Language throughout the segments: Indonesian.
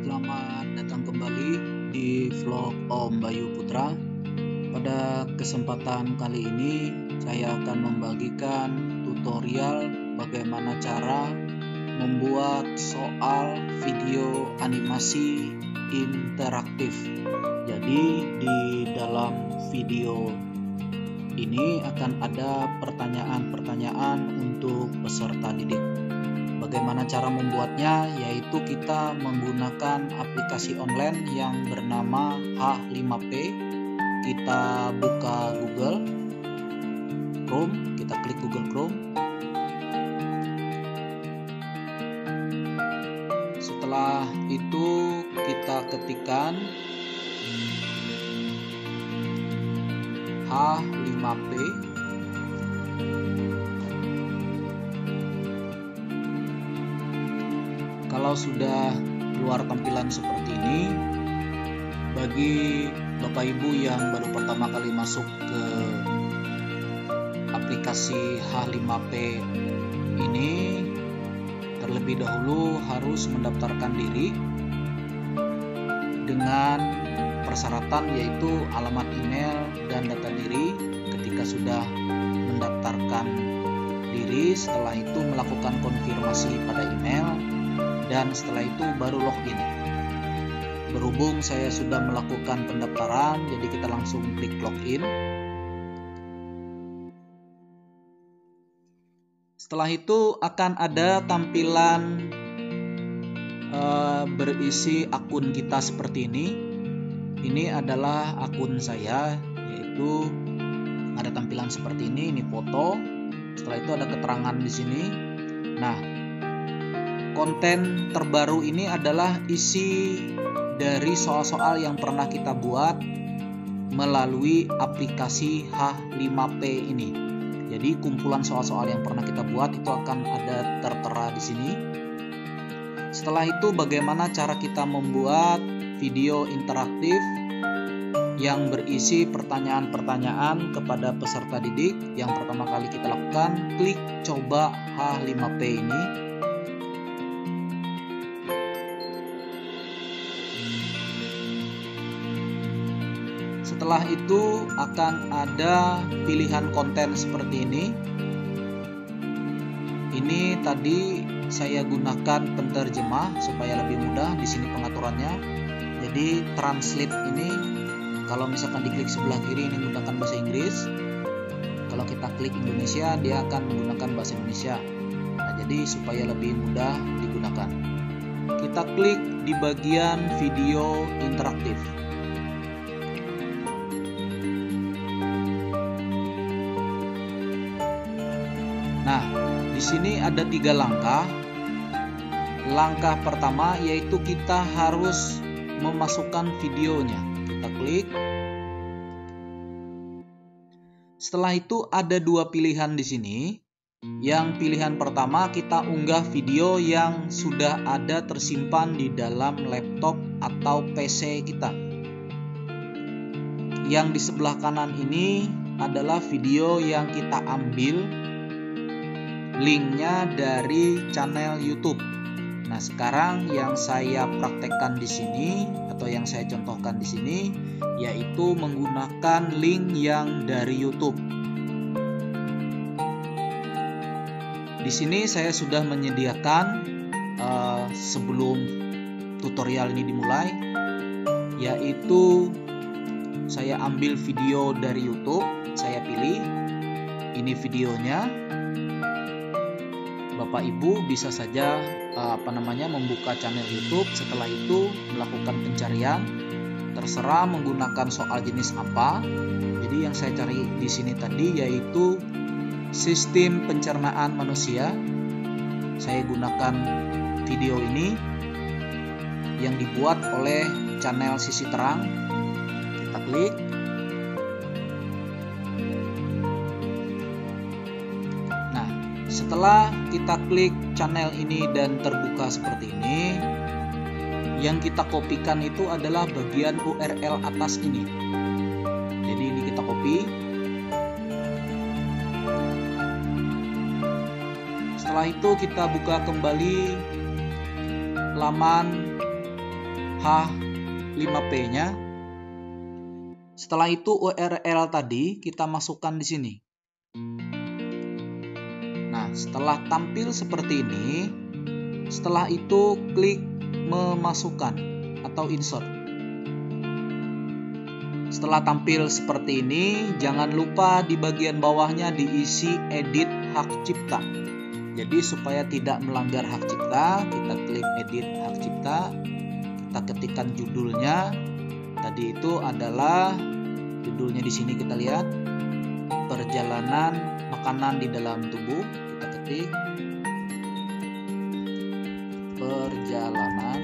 Selamat datang kembali di vlog Om Bayu Putra. Pada kesempatan kali ini saya akan membagikan tutorial bagaimana cara membuat soal video animasi interaktif. Jadi di dalam video ini akan ada pertanyaan-pertanyaan untuk peserta didik. Bagaimana cara membuatnya? Yaitu kita menggunakan aplikasi online yang bernama H5P. Kita buka Google Chrome, kita klik Google Chrome. Setelah itu kita ketikkan H5P. Kalau sudah keluar tampilan seperti ini, bagi Bapak Ibu yang baru pertama kali masuk ke aplikasi H5P ini, terlebih dahulu harus mendaftarkan diri dengan persyaratan yaitu alamat email dan data diri. Ketika sudah mendaftarkan diri, setelah itu melakukan konfirmasi pada email, dan setelah itu baru login. Berhubung saya sudah melakukan pendaftaran, jadi kita langsung klik login. Setelah itu akan ada tampilan berisi akun kita seperti ini. Ini adalah akun saya, yaitu ada tampilan seperti ini foto. Setelah itu ada keterangan di sini. Nah, konten terbaru ini adalah isi dari soal-soal yang pernah kita buat melalui aplikasi H5P ini. Jadi kumpulan soal-soal yang pernah kita buat itu akan ada tertera di sini. Setelah itu bagaimana cara kita membuat video interaktif yang berisi pertanyaan-pertanyaan kepada peserta didik. Yang pertama kali kita lakukan, klik coba H5P ini. Setelah itu akan ada pilihan konten seperti ini. Ini tadi saya gunakan penterjemah supaya lebih mudah. Di sini pengaturannya. Jadi translate ini, kalau misalkan diklik sebelah kiri ini menggunakan bahasa Inggris. Kalau kita klik Indonesia, dia akan menggunakan bahasa Indonesia. Nah, jadi supaya lebih mudah digunakan, kita klik di bagian video interaktif. Nah, di sini ada 3 langkah. Langkah pertama yaitu kita harus memasukkan videonya. Kita klik. Setelah itu ada 2 pilihan di sini. Yang pilihan pertama, kita unggah video yang sudah ada tersimpan di dalam laptop atau PC kita. Yang di sebelah kanan ini adalah video yang kita ambil linknya dari channel YouTube. Nah, sekarang yang saya praktekkan di sini atau yang saya contohkan di sini yaitu menggunakan link yang dari YouTube. Di sini saya sudah menyediakan sebelum tutorial ini dimulai, yaitu saya ambil video dari YouTube, saya pilih ini videonya. Bapak Ibu bisa saja membuka channel YouTube, setelah itu melakukan pencarian, terserah menggunakan soal jenis apa. Jadi yang saya cari di sini tadi yaitu sistem pencernaan manusia. Saya gunakan video ini yang dibuat oleh channel Sisi Terang. Kita klik. Setelah kita klik channel ini dan terbuka seperti ini, yang kita kopikan itu adalah bagian URL atas ini. Jadi ini kita copy. Setelah itu kita buka kembali laman H5P-nya. Setelah itu URL tadi kita masukkan di sini. Nah, setelah tampil seperti ini, setelah itu klik memasukkan atau insert. Setelah tampil seperti ini, jangan lupa di bagian bawahnya diisi edit hak cipta. Jadi supaya tidak melanggar hak cipta, kita klik edit hak cipta, kita ketikkan judulnya. Tadi itu adalah judulnya di sini kita lihat, perjalanan makanan di dalam tubuh. Kita ketik perjalanan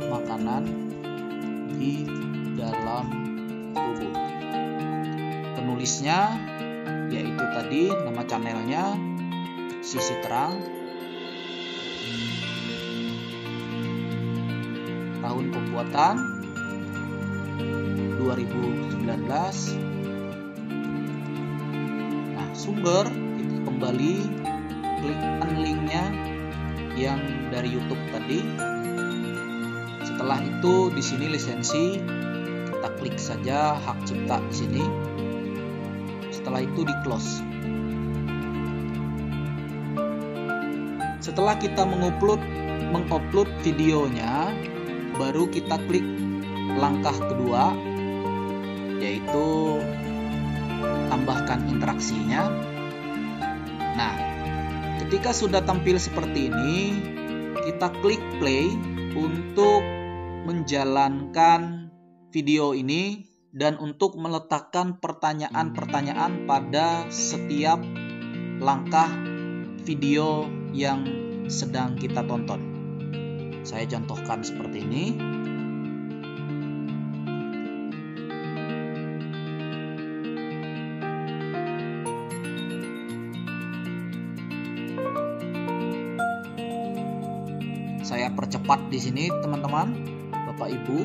makanan di dalam tubuh. Penulisnya yaitu tadi nama channelnya Sisi Terang, tahun pembuatan 2019. Nah, sumber kita kembali klikkan linknya yang dari YouTube tadi. Setelah itu di sini lisensi, kita klik saja hak cipta di sini. Setelah itu di close. Setelah kita mengupload videonya, baru kita klik langkah kedua, yaitu tambahkan interaksinya. Nah, ketika sudah tampil seperti ini, kita klik play untuk menjalankan video ini dan untuk meletakkan pertanyaan-pertanyaan pada setiap langkah video yang sedang kita tonton. Saya contohkan seperti ini. Saya percepat di sini, teman-teman, Bapak Ibu.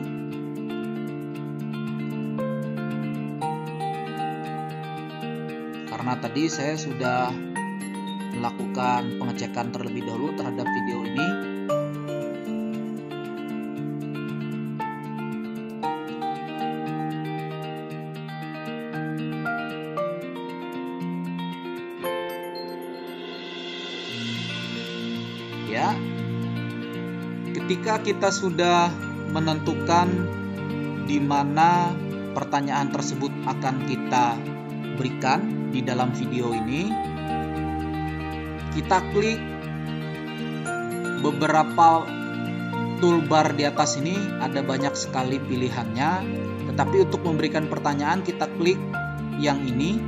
Karena tadi saya sudah melakukan pengecekan terlebih dahulu terhadap video ini. Ya. Ketika kita sudah menentukan di mana pertanyaan tersebut akan kita berikan di dalam video ini, kita klik beberapa toolbar di atas ini, ada banyak sekali pilihannya. Tetapi untuk memberikan pertanyaan kita klik yang ini.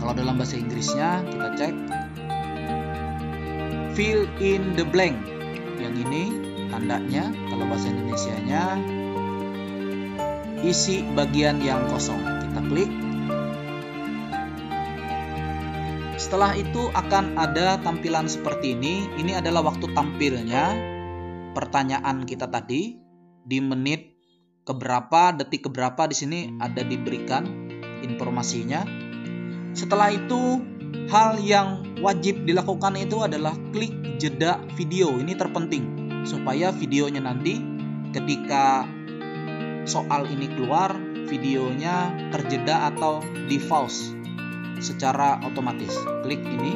Kalau dalam bahasa Inggrisnya kita cek fill in the blank. Yang ini tandanya, kalau bahasa Indonesianya isi bagian yang kosong. Kita klik. Setelah itu akan ada tampilan seperti ini. Ini adalah waktu tampilnya pertanyaan kita tadi di menit keberapa, detik keberapa, di sini ada diberikan informasinya. Setelah itu hal yang wajib dilakukan itu adalah klik jeda video. Ini terpenting supaya videonya nanti ketika soal ini keluar, videonya terjeda atau di pause secara otomatis. Klik ini.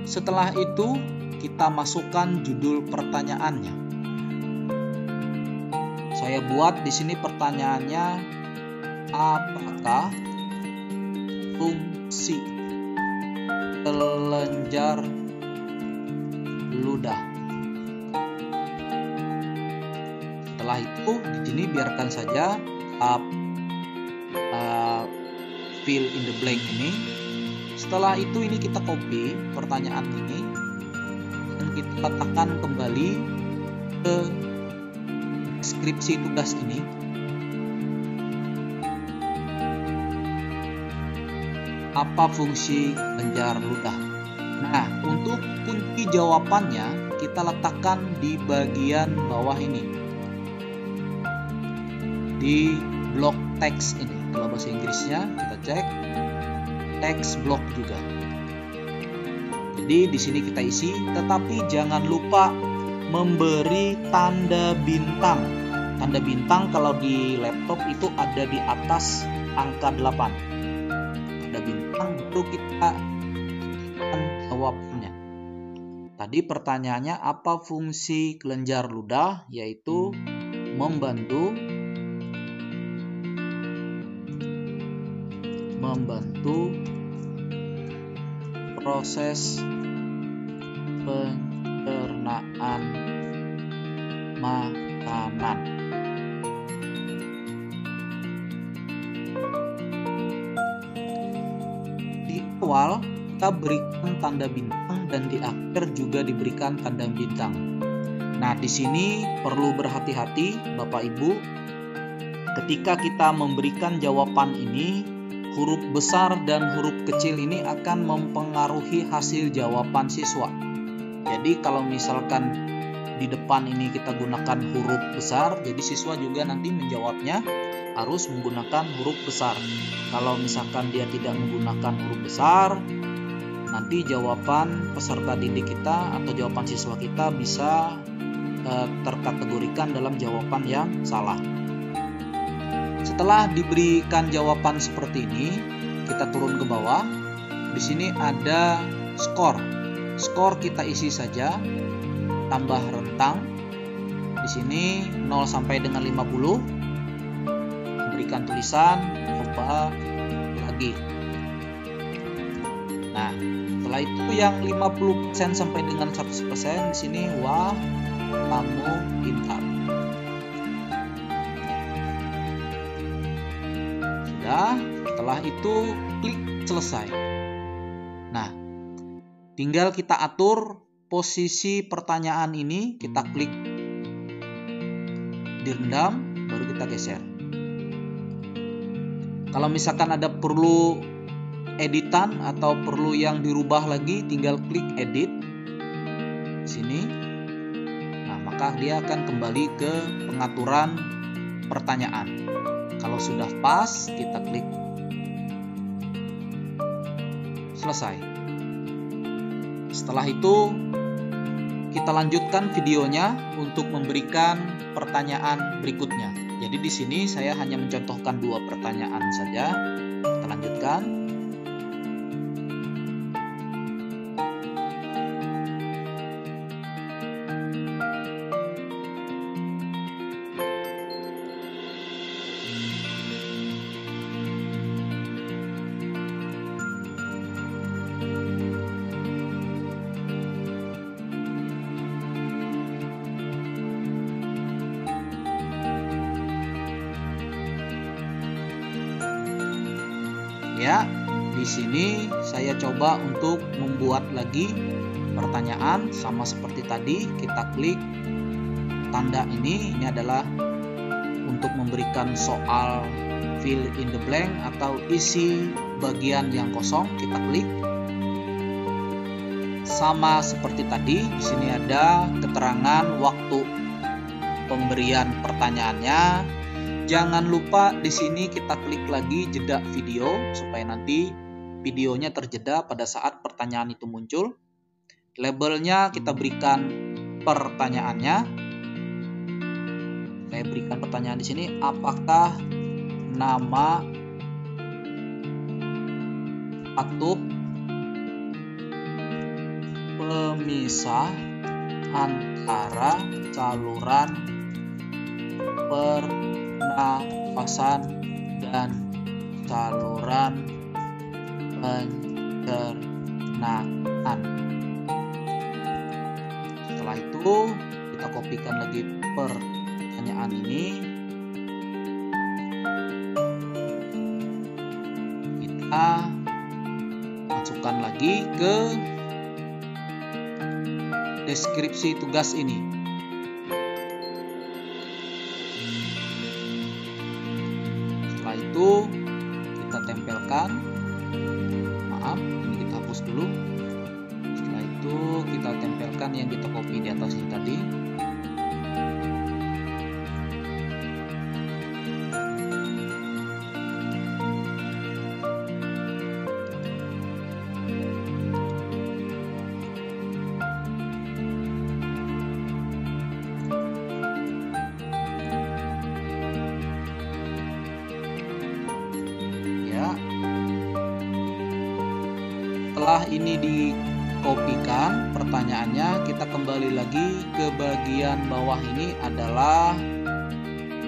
Setelah itu kita masukkan judul pertanyaannya. Saya buat di sini pertanyaannya, apakah fungsi kelenjar ludah? Setelah itu di sini biarkan saja fill in the blank ini. Setelah itu ini kita copy pertanyaan ini dan kita letakkan kembali ke deskripsi tugas ini. Apa fungsi kelenjar ludah? Nah, untuk kunci jawabannya kita letakkan di bagian bawah ini, di blok teks ini. Kalau bahasa Inggrisnya kita cek text block juga. Jadi di sini kita isi, tetapi jangan lupa memberi tanda bintang. Tanda bintang kalau di laptop itu ada di atas angka 8. Tanda bintang baru kita jawabnya. Tadi pertanyaannya apa fungsi kelenjar ludah, yaitu membantu proses pencernaan makanan. Di awal kita berikan tanda bintang dan di akhir juga diberikan tanda bintang. Nah, di sini perlu berhati-hati Bapak Ibu. Ketika kita memberikan jawaban ini, huruf besar dan huruf kecil ini akan mempengaruhi hasil jawaban siswa. Jadi kalau misalkan di depan ini kita gunakan huruf besar, jadi siswa juga nanti menjawabnya harus menggunakan huruf besar. Kalau misalkan dia tidak menggunakan huruf besar, nanti jawaban peserta didik kita atau jawaban siswa kita bisa terkategorikan dalam jawaban yang salah. Setelah diberikan jawaban seperti ini, kita turun ke bawah. Di sini ada skor. Skor kita isi saja, tambah rentang. Di sini 0 sampai dengan 50. Berikan tulisan, coba lagi. Nah, setelah itu yang 50% sampai dengan 100% di sini wah, kamu pintar. Setelah itu klik selesai. Nah, tinggal kita atur posisi pertanyaan ini, kita klik direndam, baru kita geser. Kalau misalkan ada perlu editan atau perlu yang dirubah lagi, tinggal klik edit di sini. Nah, maka dia akan kembali ke pengaturan pertanyaan. Kalau sudah pas, kita klik selesai. Setelah itu, kita lanjutkan videonya untuk memberikan pertanyaan berikutnya. Jadi di sini saya hanya mencontohkan 2 pertanyaan saja. Kita lanjutkan. Ya, di sini saya coba untuk membuat lagi pertanyaan sama seperti tadi. Kita klik tanda ini adalah untuk memberikan soal fill in the blank atau isi bagian yang kosong. Kita klik. Sama seperti tadi, di sini ada keterangan waktu pemberian pertanyaannya. Jangan lupa di sini kita klik lagi jeda video supaya nanti videonya terjeda pada saat pertanyaan itu muncul. Labelnya kita berikan pertanyaannya. Saya berikan pertanyaan di sini, apakah nama atau pemisah antara saluran pernafasan dan saluran pencernaan. Setelah itu kita kopikan lagi pertanyaan ini. Kita masukkan lagi ke deskripsi tugas ini. Setelah itu kita tempelkan. Maaf, ini kita hapus dulu. Setelah itu kita tempelkan yang kita copy di atas ini tadi. Setelah ini dikopikan pertanyaannya, kita kembali lagi ke bagian bawah. Ini adalah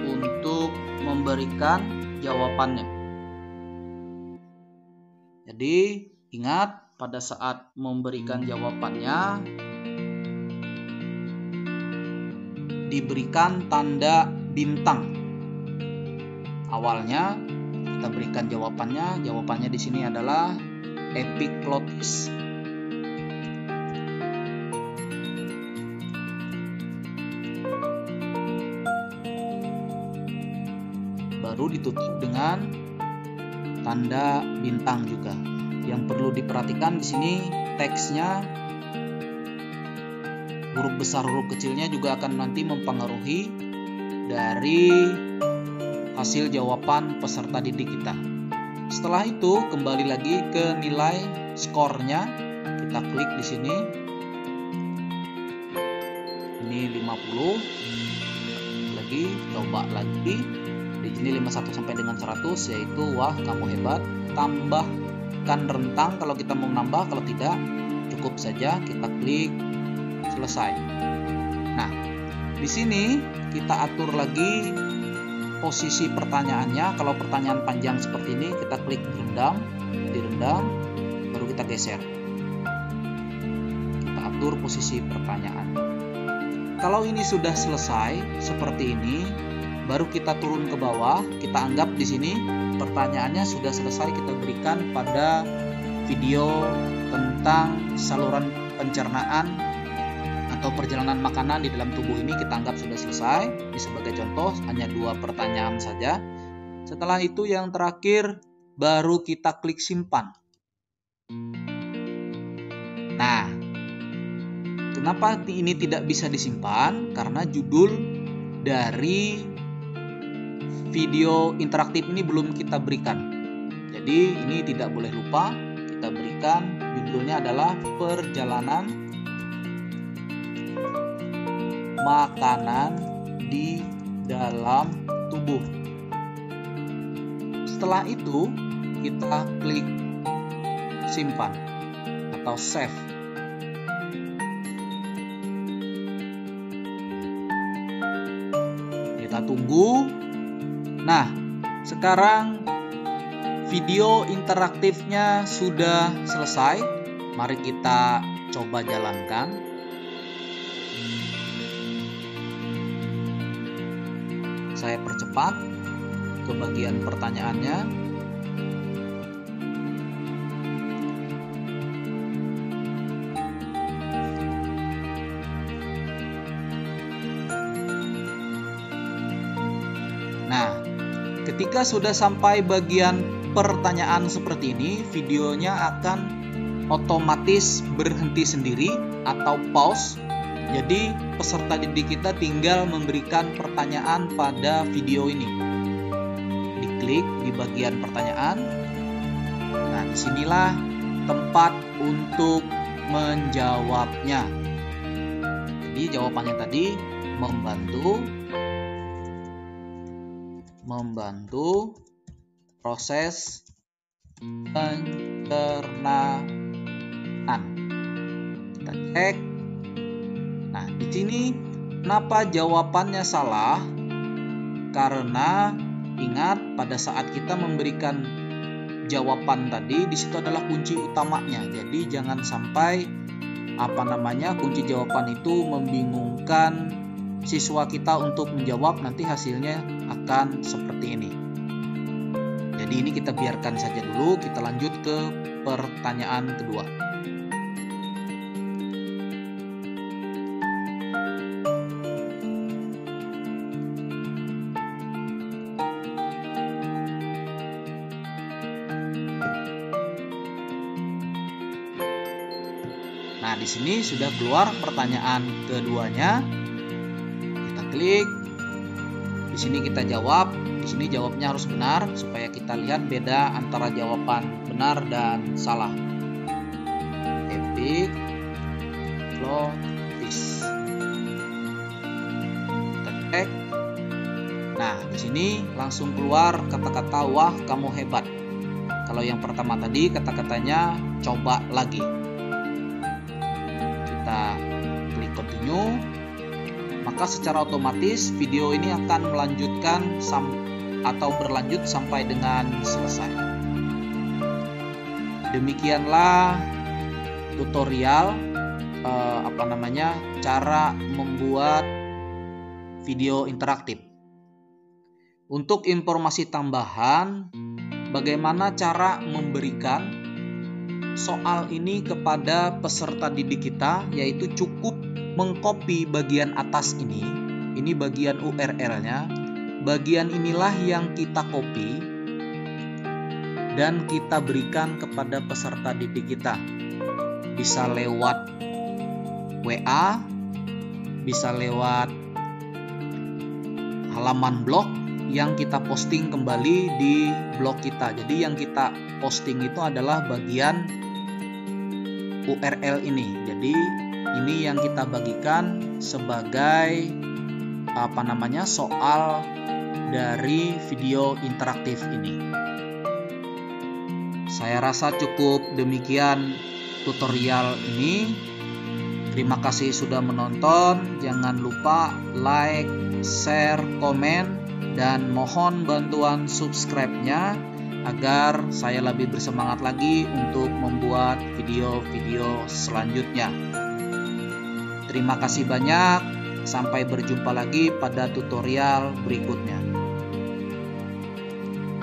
untuk memberikan jawabannya. Jadi ingat, pada saat memberikan jawabannya diberikan tanda bintang. Awalnya kita berikan jawabannya. Jawabannya di sini adalah epiklotis. Baru ditutup dengan tanda bintang juga. Yang perlu diperhatikan di sini teksnya, huruf besar huruf kecilnya juga akan nanti mempengaruhi dari hasil jawaban peserta didik kita. Setelah itu kembali lagi ke nilai skornya, kita klik di sini. Ini 50. Lagi coba lagi. Di sini 51 sampai dengan 100, yaitu wah kamu hebat. Tambahkan rentang kalau kita mau menambah, kalau tidak cukup saja kita klik selesai. Nah, di sini kita atur lagi posisi pertanyaannya. Kalau pertanyaan panjang seperti ini, kita klik direndam, baru kita geser. Kita atur posisi pertanyaan. Kalau ini sudah selesai seperti ini, baru kita turun ke bawah. Kita anggap di sini pertanyaannya sudah selesai, kita berikan pada video tentang saluran pencernaan atau perjalanan makanan di dalam tubuh ini. Kita anggap sudah selesai. Ini sebagai contoh, hanya 2 pertanyaan saja. Setelah itu yang terakhir baru kita klik simpan. Nah, kenapa ini tidak bisa disimpan? Karena judul dari video interaktif ini belum kita berikan. Jadi ini tidak boleh lupa kita berikan. Judulnya adalah perjalanan makanan di dalam tubuh. Setelah itu kita klik simpan atau save. Kita tunggu. Nah, sekarang video interaktifnya sudah selesai. Mari kita coba jalankan. Saya percepat ke bagian pertanyaannya. Nah, ketika sudah sampai bagian pertanyaan seperti ini, videonya akan otomatis berhenti sendiri atau pause. Jadi peserta didik kita tinggal memberikan pertanyaan pada video ini. Diklik di bagian pertanyaan. Nah, disinilah tempat untuk menjawabnya. Jadi jawabannya tadi membantu proses pencernaan. Kita cek. Nah, di sini kenapa jawabannya salah? Karena ingat, pada saat kita memberikan jawaban tadi, di situ adalah kunci utamanya. Jadi jangan sampai kunci jawaban itu membingungkan siswa kita untuk menjawab, nanti hasilnya akan seperti ini. Jadi ini kita biarkan saja dulu, kita lanjut ke pertanyaan kedua. Nah, di sini sudah keluar pertanyaan keduanya. Kita klik. Di sini kita jawab. Di sini jawabnya harus benar supaya kita lihat beda antara jawaban benar dan salah. Epiklotis. Kita cek. Nah, di sini langsung keluar kata-kata wah kamu hebat. Kalau Kalau yang pertama tadi kata-katanya coba lagi. Kita klik continue, maka secara otomatis video ini akan melanjutkan atau berlanjut sampai dengan selesai. Demikianlah tutorial cara membuat video interaktif. Untuk informasi tambahan, bagaimana cara memberikan soal ini kepada peserta didik kita, yaitu cukup mengcopy bagian atas ini bagian URL-nya. Bagian inilah yang kita copy dan kita berikan kepada peserta didik kita. Bisa lewat WA, bisa lewat halaman blog yang kita posting kembali di blog kita. Jadi yang kita posting itu adalah bagian URL ini. Jadi ini yang kita bagikan sebagai soal dari video interaktif ini. Saya rasa cukup demikian tutorial ini. Terima kasih sudah menonton. Jangan lupa like, share, komen, dan mohon bantuan subscribe-nya agar saya lebih bersemangat lagi untuk membuat video-video selanjutnya. Terima kasih banyak. Sampai berjumpa lagi pada tutorial berikutnya.